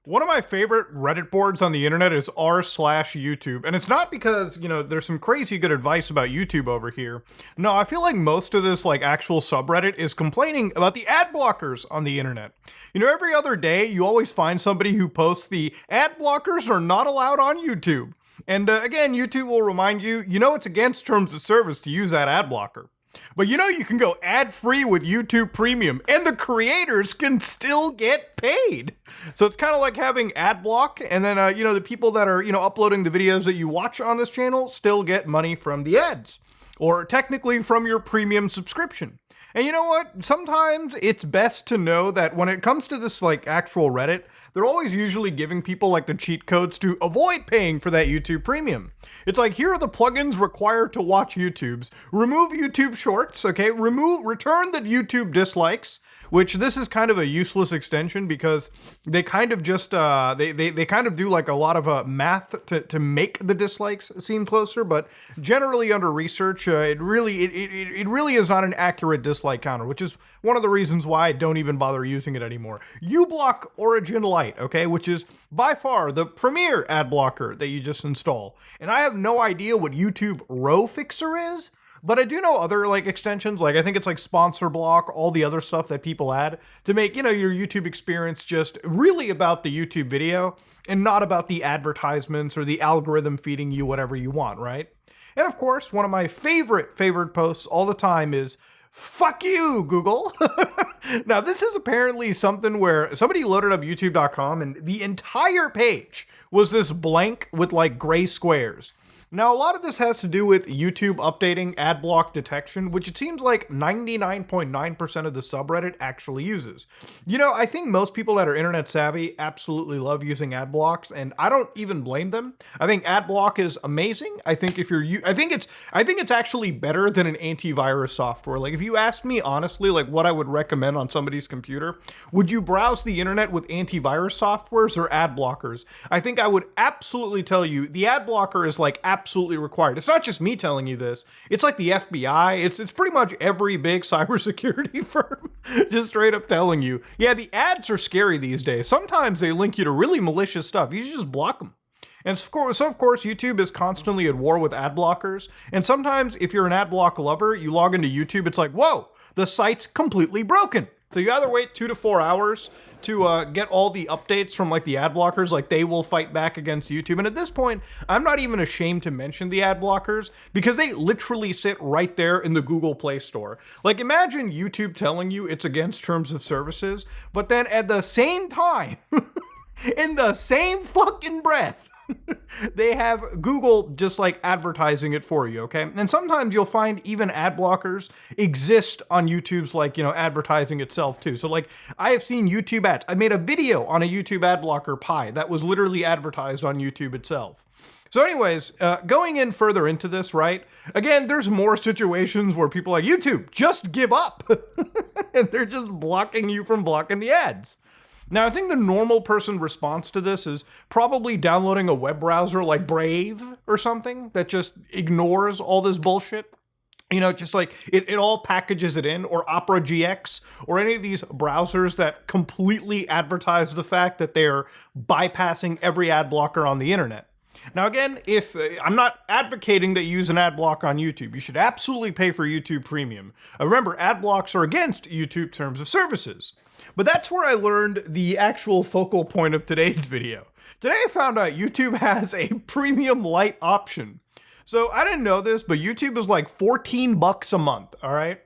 One of my favorite Reddit boards on the internet is r/YouTube. And it's not because, there's some crazy good advice about YouTube over here. No, I feel like most of this actual subreddit is complaining about the ad blockers on the internet. Every other day you always find somebody who posts the ad blockers are not allowed on YouTube. And again, YouTube will remind you, it's against terms of service to use that ad blocker. But you can go ad-free with YouTube Premium, and the creators can still get paid. So it's kind of like having ad block, and then, the people that are, uploading the videos that you watch on this channel still get money from the ads, or technically from your premium subscription. And you know what? Sometimes it's best to know that when it comes to this, actual Reddit, they're always usually giving people, the cheat codes to avoid paying for that YouTube Premium. It's like, here are the plugins required to watch YouTubes. Remove YouTube Shorts, okay? Return the YouTube dislikes, which this is kind of a useless extension because they kind of just, they kind of do a lot of math to make the dislikes seem closer, but generally under research, it really is not an accurate dislike counter, which is one of the reasons why I don't even bother using it anymore. uBlock Origin Lite, okay, which is by far the premier ad blocker that you just install. And I have no idea what YouTube Row Fixer is, but I do know other extensions, I think it's Sponsor Block, all the other stuff that people add to make, your YouTube experience just really about the YouTube video and not about the advertisements or the algorithm feeding you whatever you want, right? And of course, one of my favorite posts all the time is, "Fuck you, Google." Now, this is apparently something where somebody loaded up youtube.com and the entire page was this blank with gray squares. Now, a lot of this has to do with YouTube updating ad block detection, which it seems like 99.9% of the subreddit actually uses. I think most people that are internet savvy absolutely love using ad blocks, and I don't even blame them. I think ad block is amazing. I think I think it's actually better than an antivirus software. If you asked me honestly, what I would recommend on somebody's computer, would you browse the internet with antivirus softwares or ad blockers? I think I would absolutely tell you the ad blocker is absolutely required. It's not just me telling you this. It's the FBI. It's pretty much every big cybersecurity firm just straight up telling you, yeah, the ads are scary these days. Sometimes they link you to really malicious stuff. You should just block them. And of course, YouTube is constantly at war with ad blockers. And sometimes if you're an ad block lover, you log into YouTube, it's whoa, the site's completely broken. So you either wait 2 to 4 hours to get all the updates from the ad blockers, they will fight back against YouTube. And at this point, I'm not even ashamed to mention the ad blockers because they literally sit right there in the Google Play Store. Imagine YouTube telling you it's against terms of services, but then at the same time, in the same fucking breath, they have Google just advertising it for you, okay? And sometimes you'll find even ad blockers exist on YouTube's advertising itself too. So I have seen YouTube ads. I made a video on a YouTube ad blocker pie that was literally advertised on YouTube itself. So anyways, going in further into this, right? Again, there's more situations where people are YouTube, just give up. And they're just blocking you from blocking the ads. Now, I think the normal person response to this is probably downloading a web browser like Brave or something that just ignores all this bullshit. Just it all packages it in, or Opera GX, or any of these browsers that completely advertise the fact that they're bypassing every ad blocker on the internet. Now, again, if I'm not advocating that you use an ad block on YouTube, you should absolutely pay for YouTube Premium. Remember, ad blocks are against YouTube terms of services. But that's where I learned the actual focal point of today's video. Today I found out YouTube has a premium light option. So I didn't know this, but YouTube is $14 a month, all right?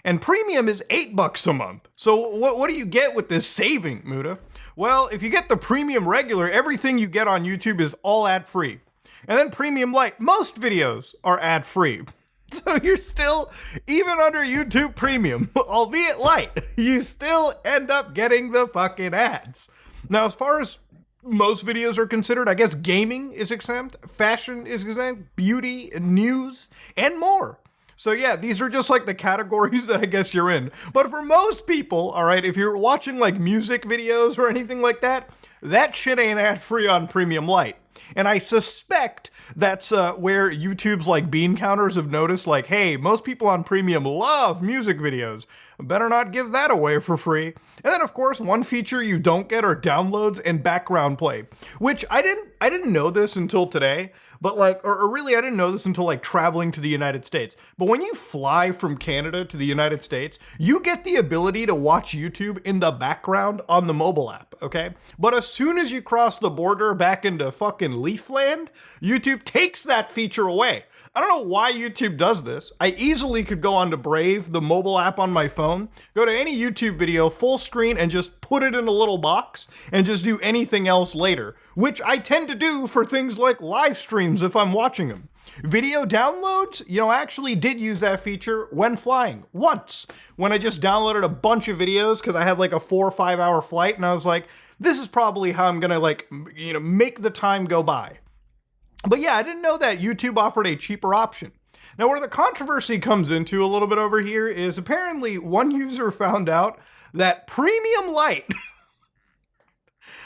And premium is $8 a month. So what do you get with this saving, Muda? Well, if you get the premium regular, everything you get on YouTube is all ad-free. And then premium light, most videos are ad-free. So you're still, even under YouTube Premium, albeit light, you still end up getting the fucking ads. Now, as far as most videos are considered, I guess gaming is exempt, fashion is exempt, beauty, news, and more. So yeah, these are just the categories that I guess you're in. But for most people, all right, if you're watching music videos or anything like that, that shit ain't ad-free on Premium Light. And I suspect that's where YouTube's bean counters have noticed hey, most people on Premium love music videos, Better not give that away for free. And then of course, one feature you don't get are downloads and background play, which I didn't know this until today, but like, or really I didn't know this until like traveling to the United States. But when you fly from Canada to the United States, you get the ability to watch YouTube in the background on the mobile app, okay? But as soon as you cross the border back into fucking Leafland, YouTube takes that feature away. I don't know why YouTube does this. I easily could go onto Brave, the mobile app on my phone, go to any YouTube video full screen and just put it in a little box and just do anything else later, which I tend to do for things like live streams if I'm watching them. Video downloads, I actually did use that feature when flying once, when I just downloaded a bunch of videos because I had like a 4 or 5 hour flight and I was like, this is probably how I'm gonna make the time go by. But yeah, I didn't know that YouTube offered a cheaper option. Now, where the controversy comes into a little bit over here is apparently one user found out that Premium Lite,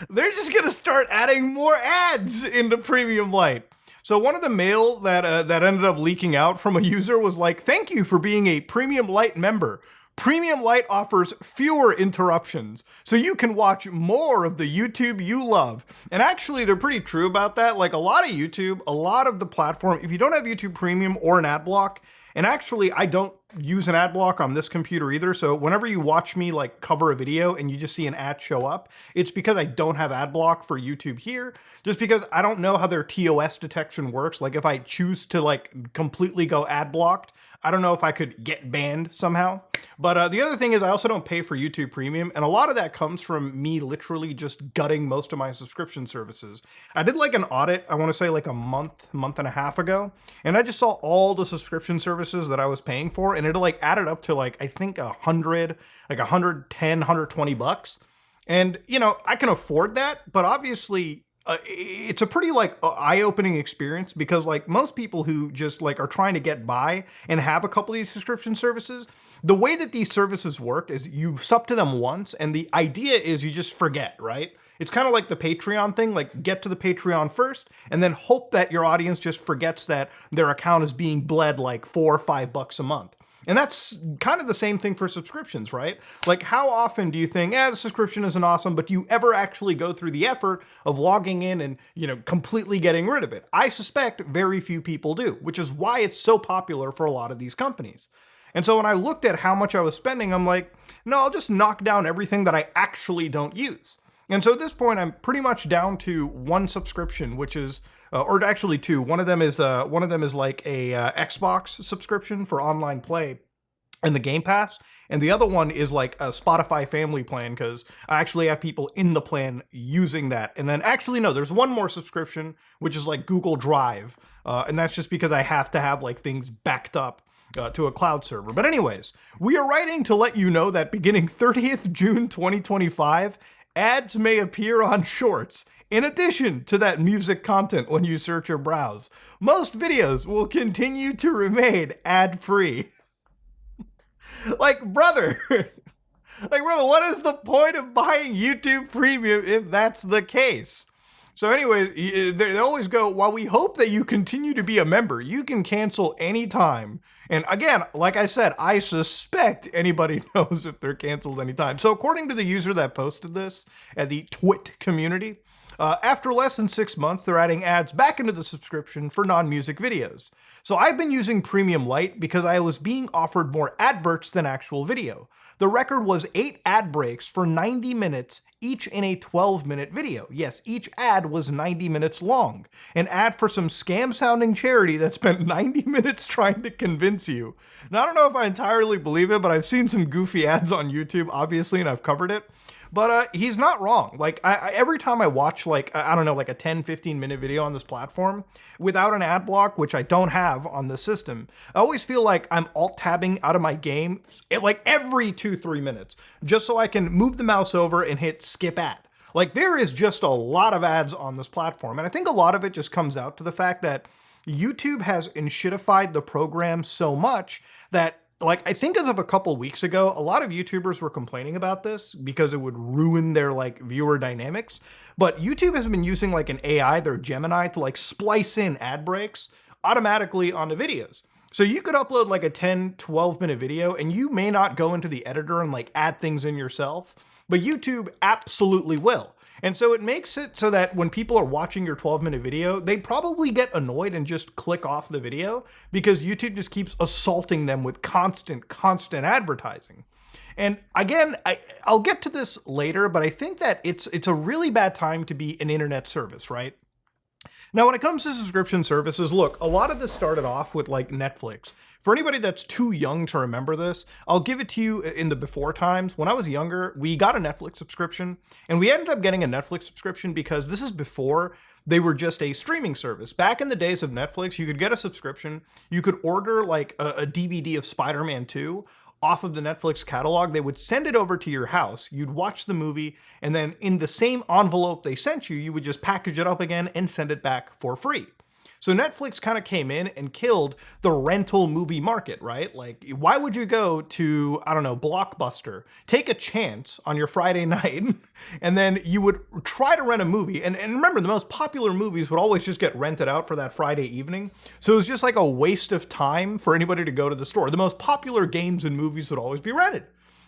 they're just going to start adding more ads into Premium Lite. So one of the mail that ended up leaking out from a user was like, thank you for being a Premium Lite member. Premium Lite offers fewer interruptions, so you can watch more of the YouTube you love. And actually, they're pretty true about that. Like a lot of the platform, if you don't have YouTube Premium or an ad block, and actually I don't use an ad block on this computer either, so whenever you watch me like cover a video and you just see an ad show up, it's because I don't have ad block for YouTube here, just because I don't know how their TOS detection works. Like if I choose to like completely go ad blocked, I don't know if I could get banned somehow. But the other thing is I also don't pay for YouTube Premium, and a lot of that comes from me literally just gutting most of my subscription services. I did like an audit, I want to say like a month and a half ago, and I just saw all the subscription services that I was paying for, and it like added up to like, I think 100, like 110, 120 bucks. And, I can afford that, but obviously it's a pretty like eye-opening experience because like most people who just like are trying to get by and have a couple of these subscription services, the way that these services work is you sub to them once and the idea is you just forget, right? It's kind of like the Patreon thing, like get to the Patreon first and then hope that your audience just forgets that their account is being bled like $4 or $5 a month. And that's kind of the same thing for subscriptions, right? Like how often do you think, the subscription isn't awesome, but do you ever actually go through the effort of logging in and, completely getting rid of it? I suspect very few people do, which is why it's so popular for a lot of these companies. And so when I looked at how much I was spending, I'm like, no, I'll just knock down everything that I actually don't use. And so at this point, I'm pretty much down to one subscription, which is or actually two. One of them is like a Xbox subscription for online play and the Game Pass, and the other one is like a Spotify family plan because I actually have people in the plan using that. And then actually no, there's one more subscription which is like Google Drive, and that's just because I have to have like things backed up to a cloud server. But anyways, we are writing to let you know that beginning 30th June 2025, ads may appear on Shorts. In addition to that music content when you search or browse, most videos will continue to remain ad-free. Like, brother, what is the point of buying YouTube Premium if that's the case? So anyway, they always go, while we hope that you continue to be a member, you can cancel anytime. And again, like I said, I suspect anybody knows if they're canceled anytime. So according to the user that posted this at the Twit community, after less than 6 months, they're adding ads back into the subscription for non-music videos. So I've been using Premium Lite because I was being offered more adverts than actual video. The record was 8 ad breaks for 90 minutes, each in a 12-minute video. Yes, each ad was 90 minutes long. An ad for some scam-sounding charity that spent 90 minutes trying to convince you. Now, I don't know if I entirely believe it, but I've seen some goofy ads on YouTube, obviously, and I've covered it. But he's not wrong. Like, every time I watch, like, I don't know, like a 10, 15-minute video on this platform without an ad block, which I don't have on the system, I always feel like I'm alt-tabbing out of my game like every 2-3 minutes, just so I can move the mouse over and hit skip ad. Like, there is just a lot of ads on this platform, and I think a lot of it just comes out to the fact that YouTube has enshittified the program so much that, like, I think as of a couple weeks ago, a lot of YouTubers were complaining about this because it would ruin their, like, viewer dynamics. But YouTube has been using, like, an AI, their Gemini, to, like, splice in ad breaks automatically onto videos. So you could upload like a 10, 12-minute video and you may not go into the editor and like add things in yourself, but YouTube absolutely will. And so it makes it so that when people are watching your 12-minute video, they probably get annoyed and just click off the video because YouTube just keeps assaulting them with constant advertising. And again, I'll get to this later, but I think that it's a really bad time to be an internet service, right? Now, when it comes to subscription services, look, a lot of this started off with like Netflix. For anybody that's too young to remember this, I'll give it to you in the before times. When I was younger, we got a Netflix subscription, and we ended up getting a Netflix subscription because this is before they were just a streaming service. Back in the days of Netflix, you could get a subscription, you could order like a DVD of Spider-Man 2 off of the Netflix catalog. They would send it over to your house, you'd watch the movie, and then in the same envelope they sent you, you would just package it up again and send it back for free. So Netflix kind of came in and killed the rental movie market, right? Like, why would you go to, I don't know, Blockbuster, take a chance on your Friday night, and then you would try to rent a movie. And remember, the most popular movies would always just get rented out for that Friday evening. So it was just like a waste of time for anybody to go to the store. The most popular games and movies would always be rented.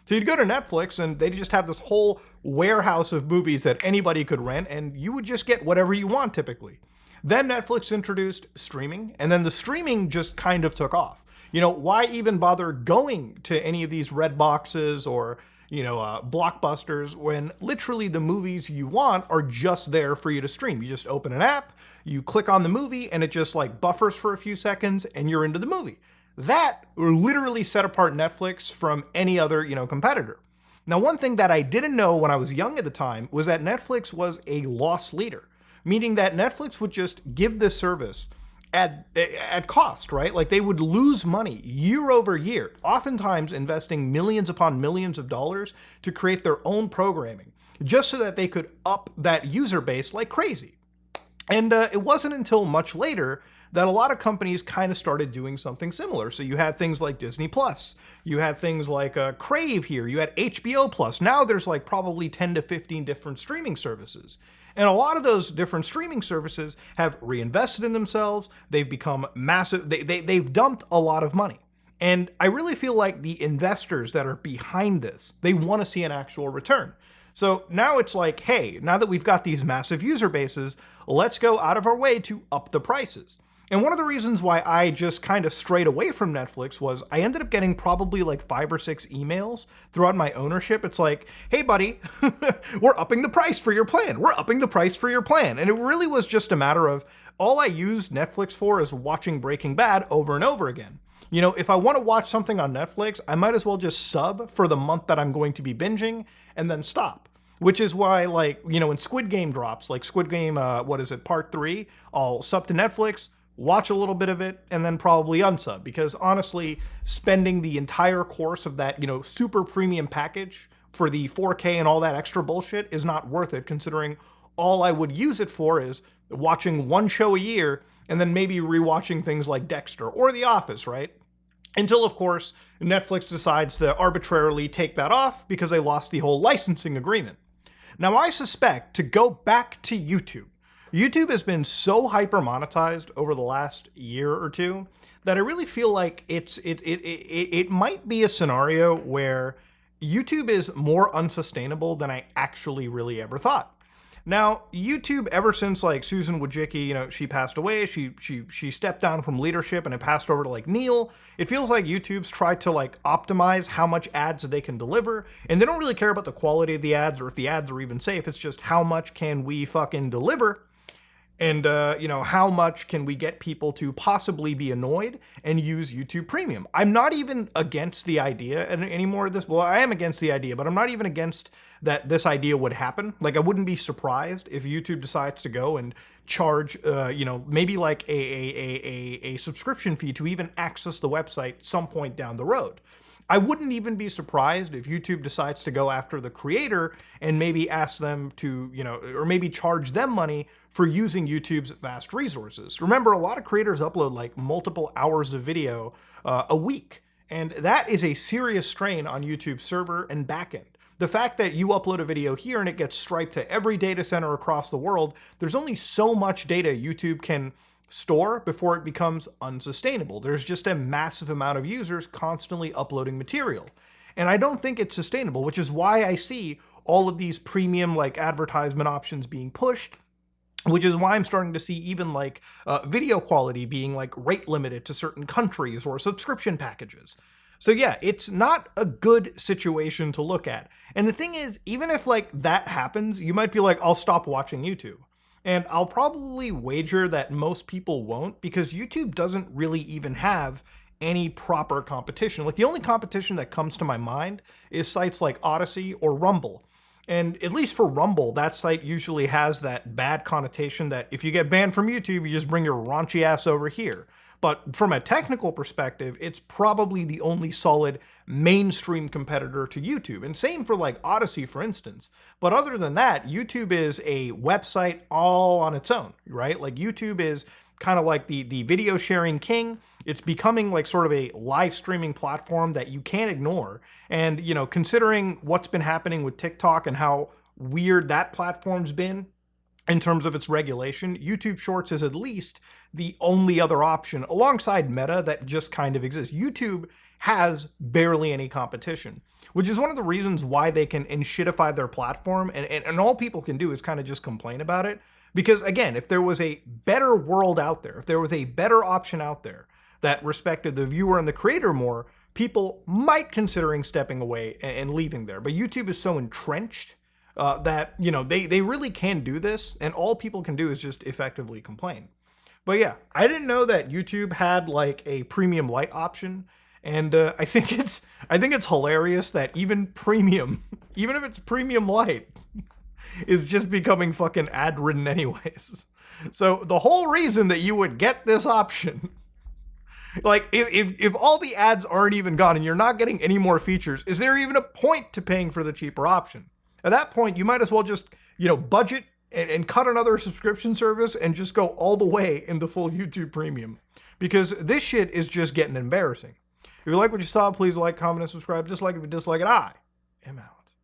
So you'd go to Netflix and they'd just have this whole warehouse of movies that anybody could rent, and you would just get whatever you want typically. Then Netflix introduced streaming, and then the streaming just kind of took off. You know, why even bother going to any of these red boxes or, Blockbusters when literally the movies you want are just there for you to stream? You just open an app, you click on the movie, and it just like buffers for a few seconds, and you're into the movie. That literally set apart Netflix from any other, competitor. Now, one thing that I didn't know when I was young at the time was that Netflix was a loss leader, meaning that Netflix would just give this service at cost, right? Like they would lose money year over year, oftentimes investing millions upon millions of dollars to create their own programming, just so that they could up that user base like crazy. And it wasn't until much later that a lot of companies kind of started doing something similar. So you had things like Disney Plus, you had things like Crave here, you had HBO Plus. Now there's like probably 10 to 15 different streaming services. And a lot of those different streaming services have reinvested in themselves. They've become massive. They've dumped a lot of money. And I really feel like the investors that are behind this, they want to see an actual return. So now it's like, hey, now that we've got these massive user bases, let's go out of our way to up the prices. And one of the reasons why I just kind of strayed away from Netflix was I ended up getting probably like 5 or 6 emails throughout my ownership. It's like, hey, buddy, we're upping the price for your plan. We're upping the price for your plan. And it really was just a matter of all I used Netflix for is watching Breaking Bad over and over again. You know, if I want to watch something on Netflix, I might as well just sub for the month that I'm going to be binging and then stop. Which is why, like, when Squid Game drops, like Squid Game, part 3, I'll sub to Netflix, watch a little bit of it, and then probably unsub. Because honestly, spending the entire course of that, super premium package for the 4K and all that extra bullshit is not worth it, considering all I would use it for is watching one show a year and then maybe rewatching things like Dexter or The Office, right? Until, of course, Netflix decides to arbitrarily take that off because they lost the whole licensing agreement. Now, I suspect, to go back to YouTube has been so hyper monetized over the last year or two that I really feel like it might be a scenario where YouTube is more unsustainable than I actually really ever thought. Now, YouTube, ever since like Susan Wojcicki, she passed away, she stepped down from leadership and it passed over to like Neil. It feels like YouTube's tried to like optimize how much ads they can deliver, and they don't really care about the quality of the ads or if the ads are even safe. It's just how much can we fucking deliver, and how much can we get people to possibly be annoyed and use YouTube Premium. I'm not even against the idea anymore of this. Well, I am against the idea, but I'm not even against that this idea would happen. Like, I wouldn't be surprised if YouTube decides to go and charge, maybe like a subscription fee to even access the website some point down the road. I wouldn't even be surprised if YouTube decides to go after the creator and maybe ask them to, or maybe charge them money for using YouTube's vast resources. Remember, a lot of creators upload like multiple hours of video a week, and that is a serious strain on YouTube's server and backend. The fact that you upload a video here and it gets striped to every data center across the world, there's only so much data YouTube can store before it becomes unsustainable. There's just a massive amount of users constantly uploading material. And I don't think it's sustainable, which is why I see all of these premium like advertisement options being pushed, which is why I'm starting to see even like video quality being like rate limited to certain countries or subscription packages. So yeah, it's not a good situation to look at. And the thing is, even if like that happens, you might be like, I'll stop watching YouTube. And I'll probably wager that most people won't, because YouTube doesn't really even have any proper competition. Like the only competition that comes to my mind is sites like Odyssey or Rumble. And at least for Rumble, that site usually has that bad connotation that if you get banned from YouTube, you just bring your raunchy ass over here. But from a technical perspective, it's probably the only solid mainstream competitor to YouTube. And same for like Odyssey, for instance. But other than that, YouTube is a website all on its own, right? Like YouTube is kind of like the video sharing king. It's becoming like sort of a live streaming platform that you can't ignore. And, you know, considering what's been happening with TikTok and how weird that platform's been in terms of its regulation, YouTube Shorts is at least the only other option alongside Meta that just kind of exists. YouTube has barely any competition, which is one of the reasons why they can enshitify their platform. And all people can do is kind of just complain about it. Because again, if there was a better world out there, if there was a better option out there that respected the viewer and the creator more, people might considering stepping away and leaving there. But YouTube is so entrenched that, you know, they really can do this, and all people can do is just effectively complain. But yeah, I didn't know that YouTube had like a premium light option, and I think it's hilarious that even premium, even if it's premium light, is just becoming fucking ad ridden anyways. So the whole reason that you would get this option, like if all the ads aren't even gone and you're not getting any more features, is there even a point to paying for the cheaper option? At that point, you might as well just, you know, budget and cut another subscription service and just go all the way into full YouTube Premium. Because this shit is just getting embarrassing. If you like what you saw, please like, comment, and subscribe. Dislike if you dislike it. I am out.